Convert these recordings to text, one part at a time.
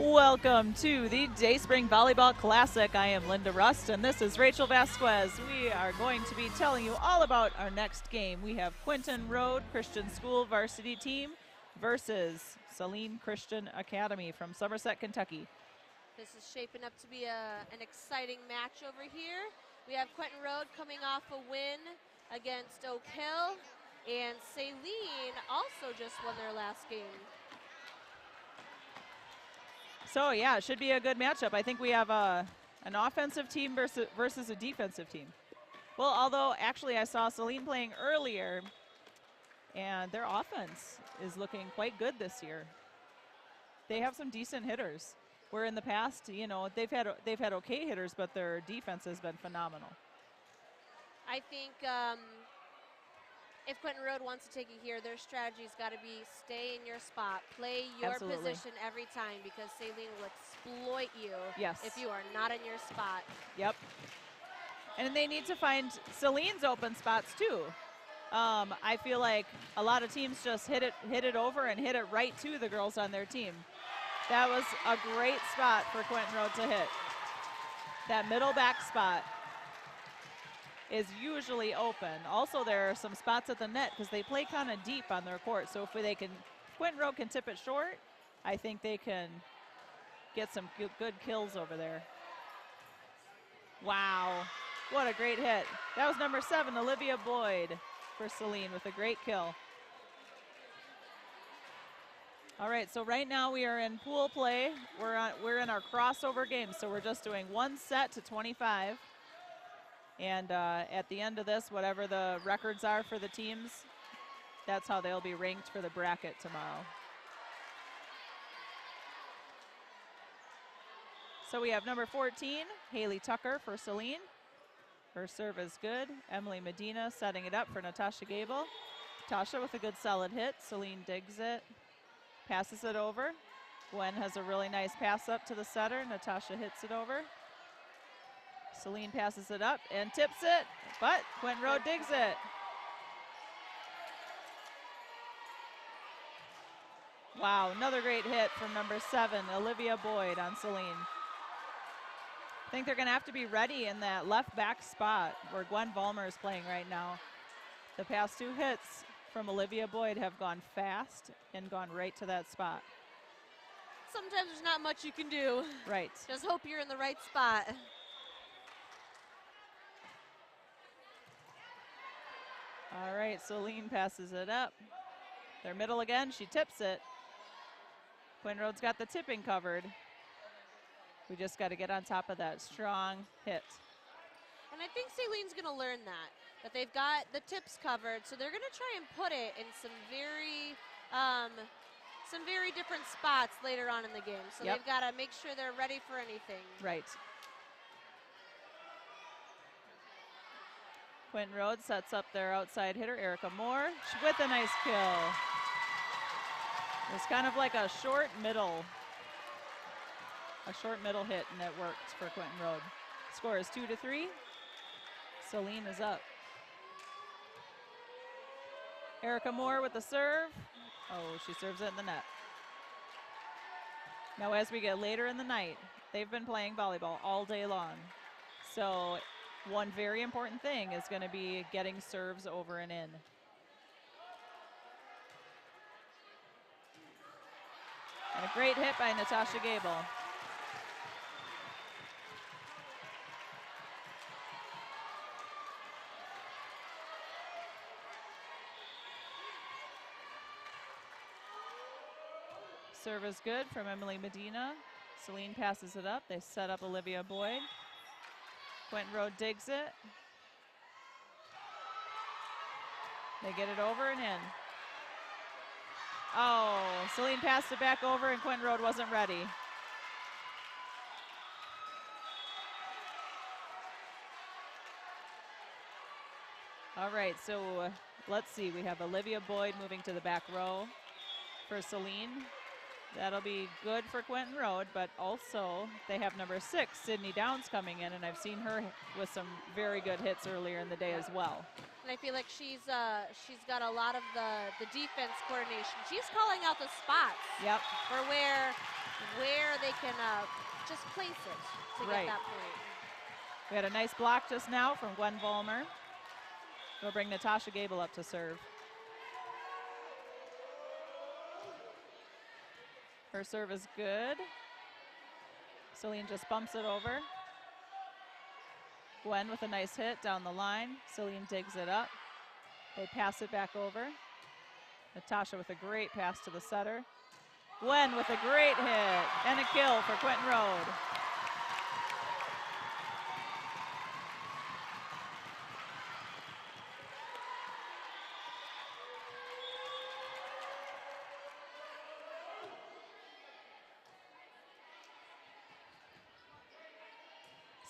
Welcome to the Dayspring Volleyball Classic. I am Linda Rust and this is Rachel Vasquez. We are going to be telling you all about our next game. We have Quentin Road Christian School varsity team versus Saline Christian Academy from Somerset, Kentucky. This is shaping up to be an exciting match over here. We have Quentin Road coming off a win against Oak Hill, and Saline also just won their last game. So yeah, it should be a good matchup. I think we have an offensive team versus a defensive team. Well, although actually I saw Saline playing earlier, and their offense is looking quite good this year. They have some decent hitters. Where in the past, you know, they've had okay hitters, but their defense has been phenomenal. I think if Quentin Road wants to take it here, their strategy's got to be stay in your spot, play your position every time, because Saline will exploit you if you are not in your spot. Yep. And they need to find Saline's open spots too. I feel like a lot of teams just hit it over and hit it right to the girls on their team. That was a great spot for Quentin Road to hit. That middle back spot is usually open. Also, there are some spots at the net because they play kind of deep on their court. So if Quentin Road can tip it short, I think they can get some good kills over there. Wow, what a great hit. That was number 7, Olivia Boyd for Saline with a great kill. All right, so right now we are in pool play. We're in our crossover game, so we're just doing one set to 25. And at the end of this, whatever the records are for the teams, that's how they'll be ranked for the bracket tomorrow. So we have number 14, Haley Tucker for Saline. Her serve is good. Emily Medina setting it up for Natasha Gable. Tasha with a good solid hit. Saline digs it. Passes it over. Gwen has a really nice pass up to the setter. Natasha hits it over. Saline passes it up and tips it, but Quentin Road digs it. Wow, another great hit from number 7, Olivia Boyd on Saline. I think they're gonna have to be ready in that left back spot where Gwen Vollmer is playing right now. The past 2 hits from Olivia Boyd have gone fast and gone right to that spot. Sometimes there's not much you can do. Right. Just hope you're in the right spot. All right, Saline passes it up. They're middle again, she tips it. Quentin Road's got the tipping covered. We just got to get on top of that strong hit. And I think Saline's gonna learn that they've got the tips covered, so they're gonna try and put it in some very different spots later on in the game. So they've got to make sure they're ready for anything. Right. Quentin Road sets up their outside hitter, Erica Moore, with a nice kill. It's kind of like a short middle hit, and it worked for Quentin Road. Score is 2-3. Saline is up. Erica Moore with the serve. Oh, she serves it in the net. Now as we get later in the night, they've been playing volleyball all day long. So one very important thing is going to be getting serves over and in. And a great hit by Natasha Gable. Serve is good from Emily Medina. Saline passes it up. They set up Olivia Boyd. Quentin Road digs it. They get it over and in. Oh, Saline passed it back over and Quentin Road wasn't ready. All right, so let's see. We have Olivia Boyd moving to the back row for Saline. That'll be good for Quentin Road, but also they have number 6, Sydney Downs, coming in, and I've seen her with some very good hits earlier in the day as well. And I feel like she's got a lot of the defense coordination. She's calling out the spots. Yep. For where they can just place it to get that point. We had a nice block just now from Gwen Vollmer. We'll bring Natasha Gable up to serve. Her serve is good. Saline just bumps it over. Gwen with a nice hit down the line. Saline digs it up. They pass it back over. Natasha with a great pass to the setter. Gwen with a great hit and a kill for Quentin Road.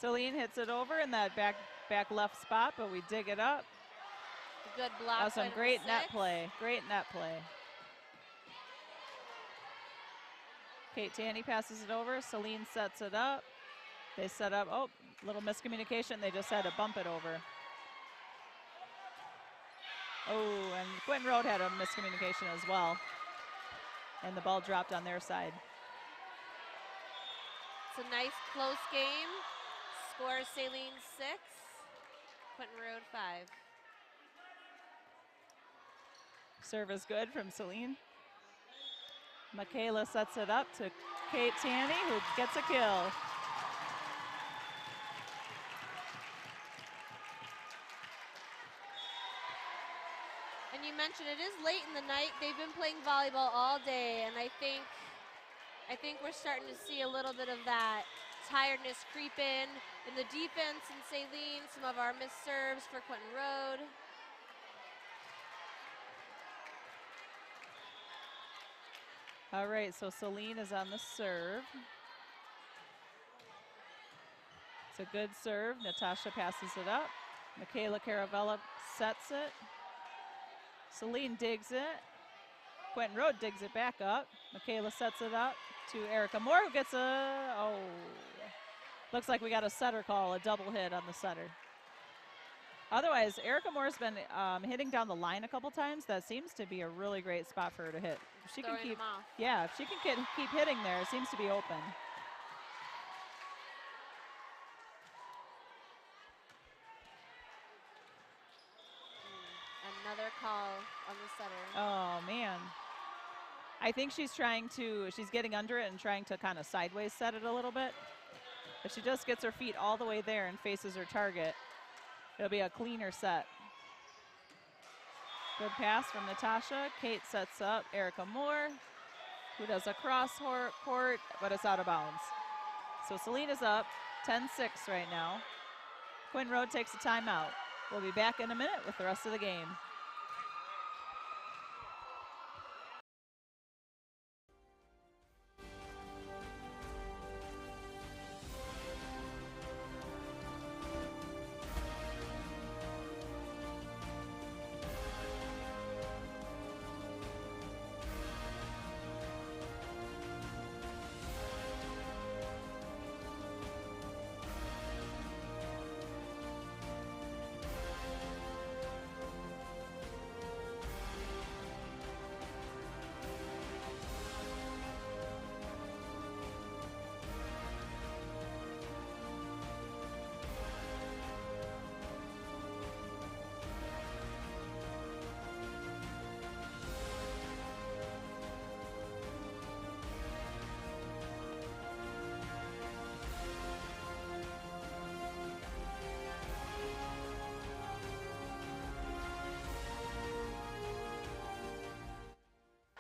Saline hits it over in that back left spot, but we dig it up. Good block. Some great net play. Great net play. Kate Tanny passes it over. Saline sets it up. They set up. Oh, little miscommunication. They just had to bump it over. Oh, and Quentin Road had a miscommunication as well. And the ball dropped on their side. It's a nice close game. Score Saline 6, Quentin Road 5. Serve is good from Saline. Michaela sets it up to Kate Tanny, who gets a kill. And you mentioned it is late in the night. They've been playing volleyball all day, and I think we're starting to see a little bit of that tiredness creep in the defense in Saline, some of our missed serves for Quentin Road. All right, so Saline is on the serve. It's a good serve. Natasha passes it up. Michaela Caravella sets it. Saline digs it. Quentin Road digs it back up. Michaela sets it up to Erica Moore, who gets looks like we got a setter call, a double hit on the setter. Otherwise, Erica Moore's been hitting down the line a couple times. That seems to be a really great spot for her to hit. If she can keep, yeah, if she can keep hitting there, it seems to be open. Another call on the setter. Oh, man. I think she's getting under it and trying to kind of sideways set it a little bit. If she just gets her feet all the way there and faces her target, it'll be a cleaner set. Good pass from Natasha. Kate sets up Erica Moore, who does a cross court, but it's out of bounds. So Saline is up 10-6 right now. Quentin Road takes a timeout. We'll be back in a minute with the rest of the game.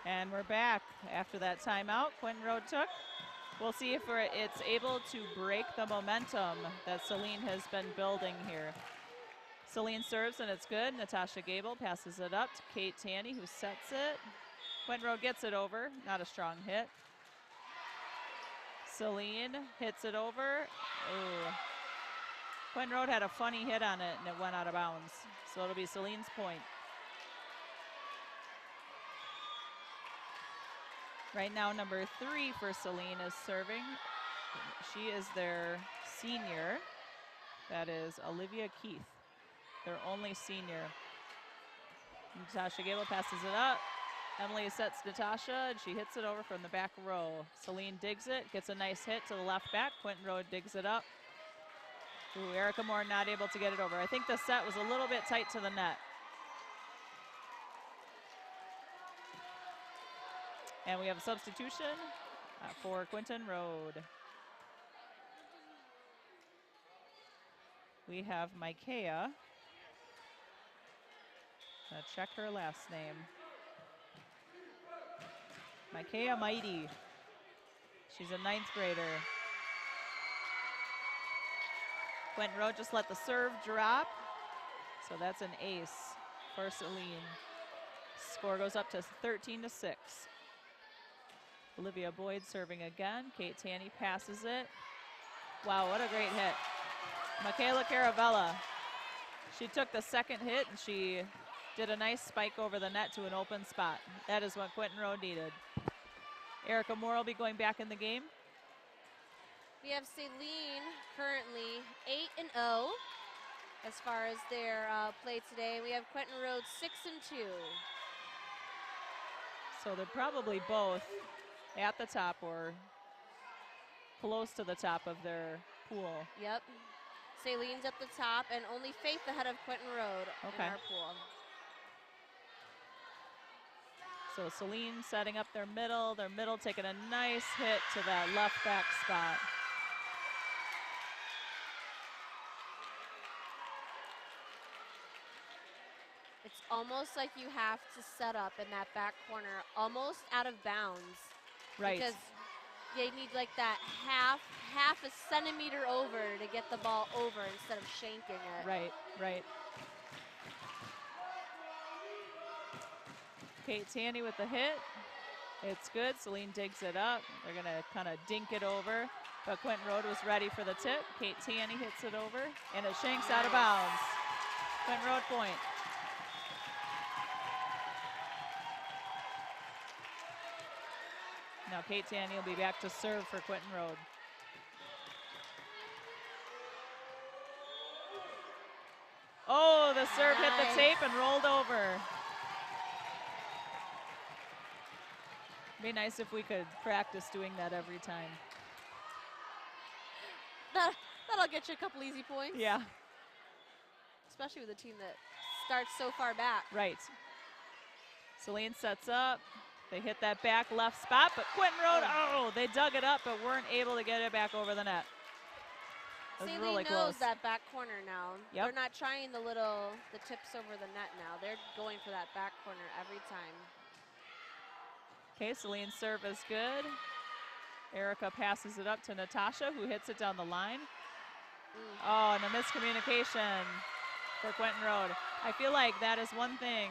And we're back after that timeout Quentin Road took. We'll see if it's able to break the momentum that Saline has been building here. Saline serves and it's good. Natasha Gable passes it up to Kate Tanny, who sets it. Quentin Road gets it over, not a strong hit. Saline hits it over. Ooh. Quentin Road had a funny hit on it and it went out of bounds. So it'll be Saline's point. Right now, number 3 for Saline is serving. She is their senior. That is Olivia Keith, their only senior. Natasha Gable passes it up. Emily sets Natasha, and she hits it over from the back row. Saline digs it, gets a nice hit to the left back. Quentin Road digs it up. Ooh, Erica Moore not able to get it over. I think the set was a little bit tight to the net. And we have a substitution for Quentin Road. We have Micaiah. Gonna check her last name. Micaiah Mighty. She's a 9th grader. Quentin Road just let the serve drop. So that's an ace for Saline. Score goes up to 13-6. Olivia Boyd serving again. Kate Tanny passes it. Wow, what a great hit. Michaela Caravella. She took the second hit and she did a nice spike over the net to an open spot. That is what Quentin Road needed. Erica Moore will be going back in the game. We have Saline currently 8-0 as far as their play today. We have Quentin Road 6-2. So they're probably both at the top or close to the top of their pool. Yep. Saline's at the top and only Faith ahead of Quentin Road in our pool. So Saline setting up their middle taking a nice hit to that left back spot. It's almost like you have to set up in that back corner almost out of bounds. Right. Because they need like that half a centimeter over to get the ball over instead of shanking it. Right, right. Kate Tanny with the hit. It's good. Saline digs it up. They're going to kind of dink it over. But Quentin Road was ready for the tip. Kate Tanny hits it over, and it shanks out of bounds. Quentin Road point. Now Kate Tanny will be back to serve for Quentin Road. Oh, the serve hit the tape and rolled over. Be nice if we could practice doing that every time. That'll get you a couple easy points. Yeah. Especially with a team that starts so far back. Right. Saline sets up. They hit that back left spot, but Quentin Road, they dug it up, but weren't able to get it back over the net. It was Saline really knows close. that back corner now. Yep. They're not trying the tips over the net now. They're going for that back corner every time. Okay, Saline's serve is good. Erica passes it up to Natasha, who hits it down the line. Oh, and a miscommunication for Quentin Road. I feel like that is one thing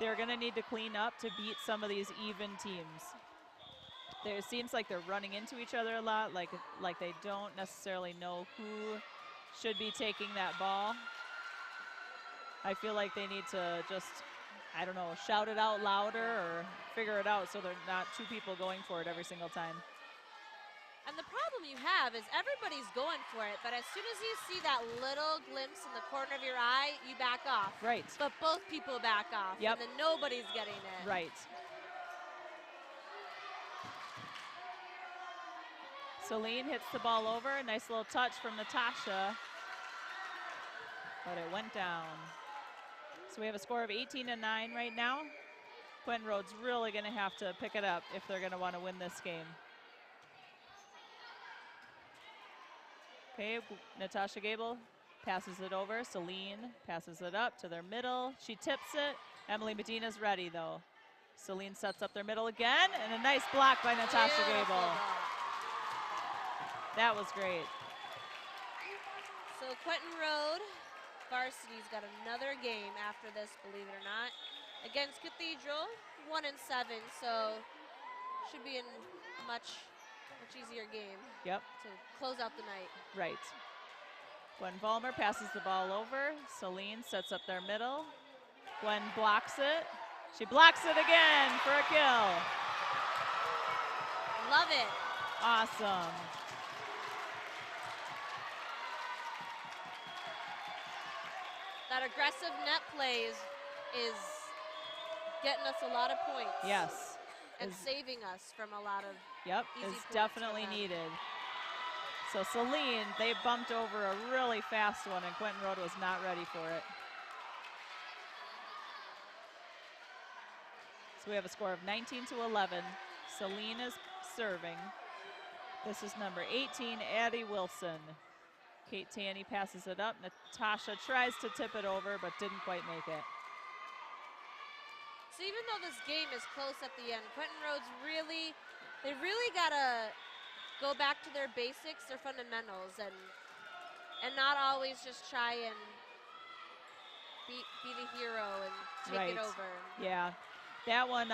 they're going to need to clean up to beat some of these even teams. It seems like they're running into each other a lot, like they don't necessarily know who should be taking that ball. I feel like they need to just, I don't know, shout it out louder or figure it out so they're not two people going for it every single time. And the problem you have is everybody's going for it, but as soon as you see that little glimpse in the corner of your eye, you back off. Right. But both people back off, Yep. and then nobody's getting it. Right. Saline hits the ball over. A nice little touch from Natasha. But it went down. So we have a score of 18-9 right now. Quentin Road's really going to have to pick it up if they're going to want to win this game. Okay, Natasha Gable passes it over. Saline passes it up to their middle. She tips it. Emily Medina's ready, though. Saline sets up their middle again, and a nice block by Natasha Gable. That was great. So Quentin Road varsity's got another game after this, believe it or not, against Cathedral, 1-7, so should be a much easier game. Yep. To close out the night. Right. Gwen Vollmer passes the ball over. Saline sets up their middle. Gwen blocks it. She blocks it again for a kill. Love it. Awesome. That aggressive net play is getting us a lot of points. Yes. And saving us from a lot of Yep, easy is points definitely from them. needed. So Saline, they bumped over a really fast one, and Quentin Road was not ready for it. So we have a score of 19-11. Saline is serving. This is number 18, Addie Wilson. Kate Tanny passes it up. Natasha tries to tip it over, but didn't quite make it. So even though this game is close at the end, Quentin Road's they really gotta go back to their basics, their fundamentals, and not always just try and be the hero and take it over. Yeah. That one,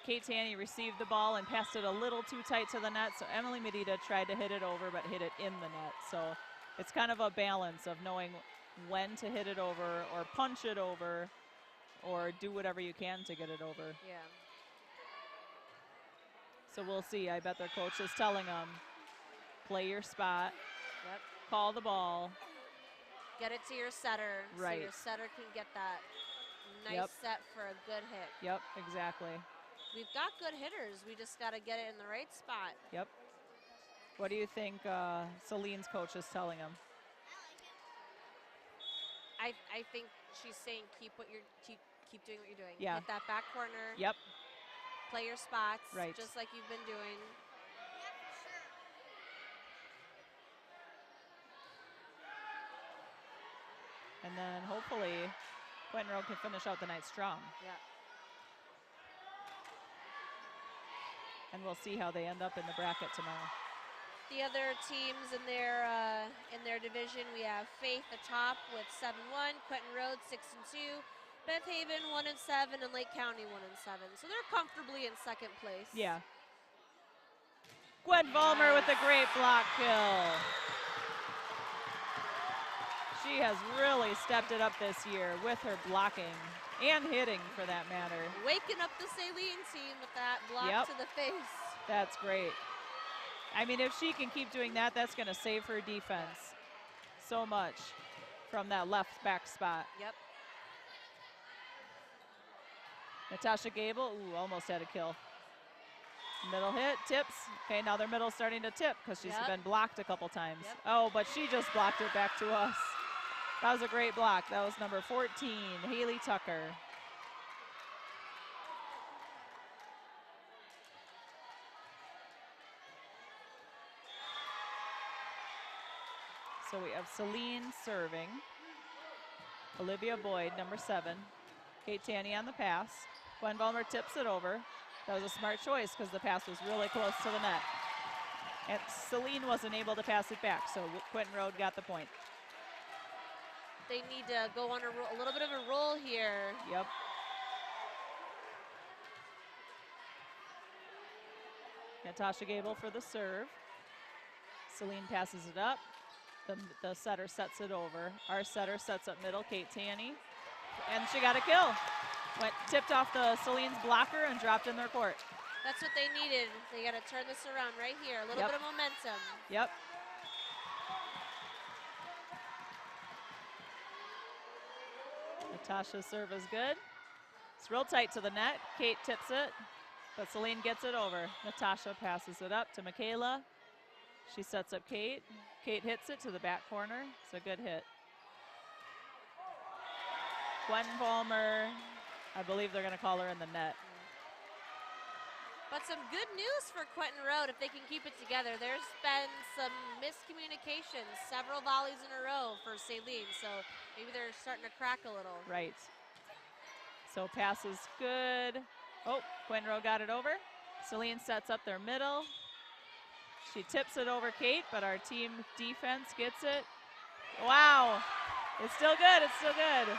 Kate Tanny received the ball and passed it a little too tight to the net, so Emily Medina tried to hit it over but hit it in the net. So it's kind of a balance of knowing when to hit it over or punch it over or do whatever you can to get it over. Yeah. So we'll see. I bet their coach is telling them, play your spot, Yep. call the ball. Get it to your setter, Right. so your setter can get that nice set for a good hit. Yep, exactly. We've got good hitters. We just got to get it in the right spot. Yep. What do you think Saline's coach is telling him? I think she's saying keep doing what you're doing. Yeah. Hit that back corner. Yep. Play your spots. Right. Just like you've been doing. And then hopefully Quentin Road can finish out the night strong. Yeah. And we'll see how they end up in the bracket tomorrow. The other teams in their division, we have Faith atop with 7-1, Quentin Road 6-2, Beth Haven 1-7, and Lake County 1-7. So they're comfortably in second place. Yeah. Gwen Vollmer with a great block kill. She has really stepped it up this year with her blocking and hitting, for that matter. Waking up the Saline team with that block to the face. That's great. I mean, if she can keep doing that, that's going to save her defense so much from that left back spot. Yep. Natasha Gable, ooh, almost had a kill. Middle hit, tips. Okay, now their middle's starting to tip because she's been blocked a couple times. Yep. Oh, but she just blocked it back to us. That was a great block. That was number 14, Haley Tucker. So we have Saline serving. Olivia Boyd, number 7. Kate Tanny on the pass. Gwen Vollmer tips it over. That was a smart choice because the pass was really close to the net. And Saline wasn't able to pass it back, so Quentin Road got the point. They need to go on a little bit of a roll here. Yep. Natasha Gable for the serve. Saline passes it up. The setter sets it over. Our setter sets up middle, Kate Tanny. And she got a kill. Went tipped off the Saline's blocker and dropped in their court. That's what they needed. They got to turn this around right here. A little bit of momentum. Yep. Natasha's serve is good. It's real tight to the net. Kate tips it, but Saline gets it over. Natasha passes it up to Michaela. She sets up Kate. Kate hits it to the back corner. It's a good hit. Gwen Vollmer, I believe they're going to call her in the net. But some good news for Quentin Road if they can keep it together. There's been some miscommunication, several volleys in a row for Saline, so maybe they're starting to crack a little. Right. So pass is good. Oh, Quentin Road got it over. Saline sets up their middle. She tips it over Kate, but our team defense gets it. Wow. It's still good. It's still good.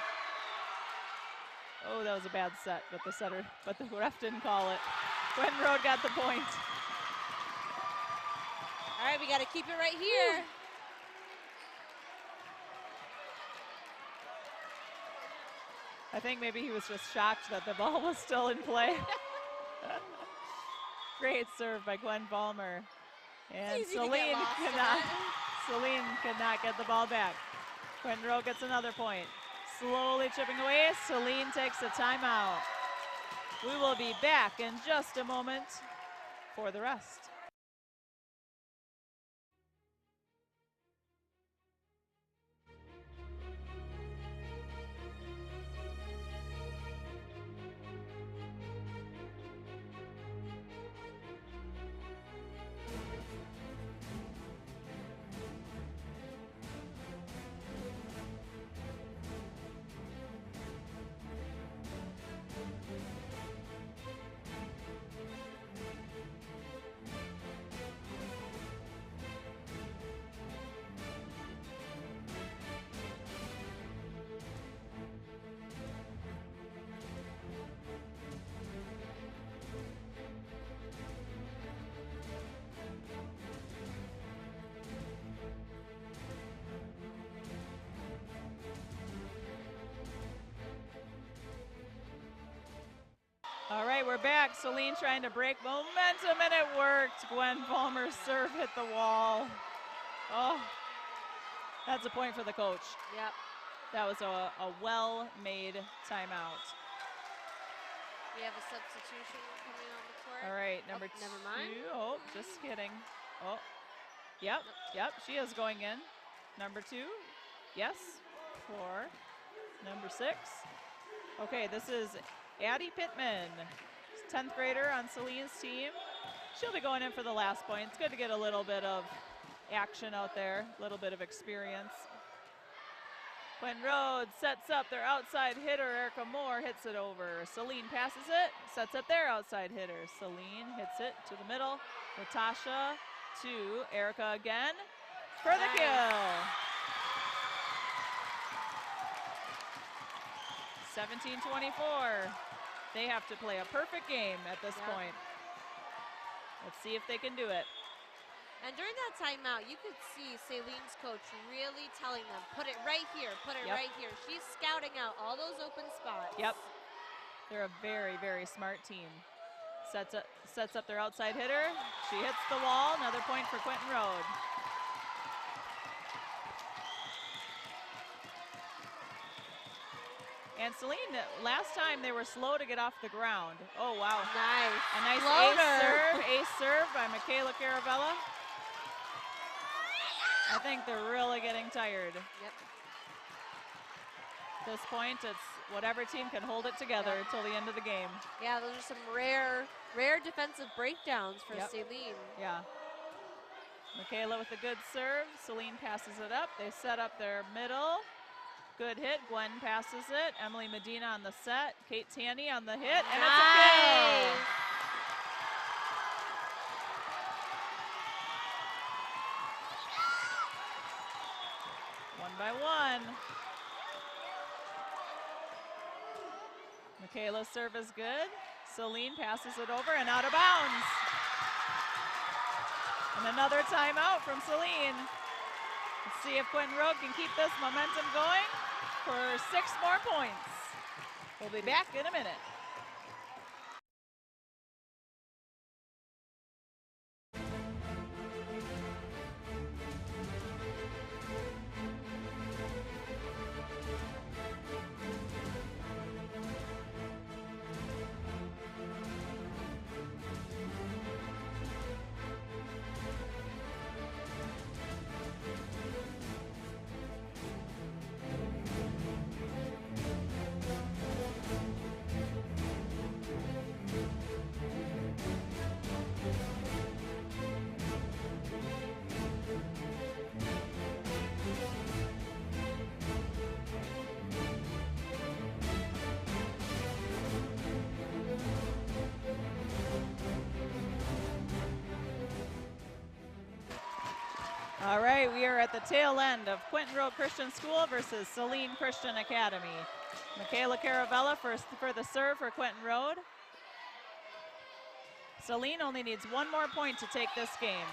Oh, that was a bad set, but the ref didn't call it. Quentin Road got the point. All right, we got to keep it right here. I think maybe he was just shocked that the ball was still in play. Great serve by Gwen Vollmer. And Saline could not get the ball back. Quentin Road gets another point. Slowly chipping away. Saline takes a timeout. We will be back in just a moment for the rest. All right, we're back. Saline trying to break momentum, and it worked. Gwen Palmer's serve hit the wall. Oh, that's a point for the coach. Yep. That was a well-made timeout. We have a substitution coming on the court. All right, number two. Never mind. Oh, just kidding. Oh, yep, yep, she is going in. Number 2, yes, for number 6. Okay, this is Addie Pittman, 10th grader on Saline's team. She'll be going in for the last point. It's good to get a little bit of action out there, a little bit of experience. Quentin Rhodes sets up their outside hitter. Erica Moore hits it over. Saline passes it, sets up their outside hitter. Saline hits it to the middle. Natasha to Erica again for the kill. 17-24. They have to play a perfect game at this point. Let's see if they can do it. And during that timeout, you could see Saline's coach really telling them, put it right here, put it right here. She's scouting out all those open spots. Yep. They're a very, very smart team. Sets up their outside hitter. She hits the wall. Another point for Quentin Rhodes. And Saline, last time they were slow to get off the ground. Oh, wow. Nice. A nice ace serve by Michaela Caravella. I think they're really getting tired. Yep. At this point, it's whatever team can hold it together until the end of the game. Yeah, those are some rare defensive breakdowns for Saline. Yeah. Michaela with a good serve. Saline passes it up. They set up their middle. Good hit. Gwen passes it. Emily Medina on the set. Kate Tanny on the hit. And it's a kill. One by one. Michaela's serve is good. Saline passes it over and out of bounds. And another timeout from Saline. Let's see if Quentin Rhodes can keep this momentum going for 6 more points. We'll be back in a minute. All right, we are at the tail end of Quentin Road Christian School versus Saline Christian Academy. Michaela Caravella for the serve for Quentin Road. Saline only needs 1 more point to take this game.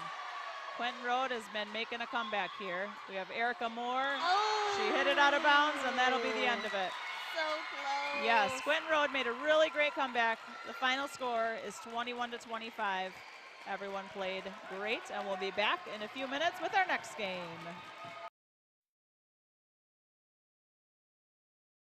Quentin Road has been making a comeback here. We have Erica Moore. Oh. She hit it out of bounds, and that'll be the end of it. So close. Yes, Quentin Road made a really great comeback. The final score is 21-25. Everyone played great, and we'll be back in a few minutes with our next game.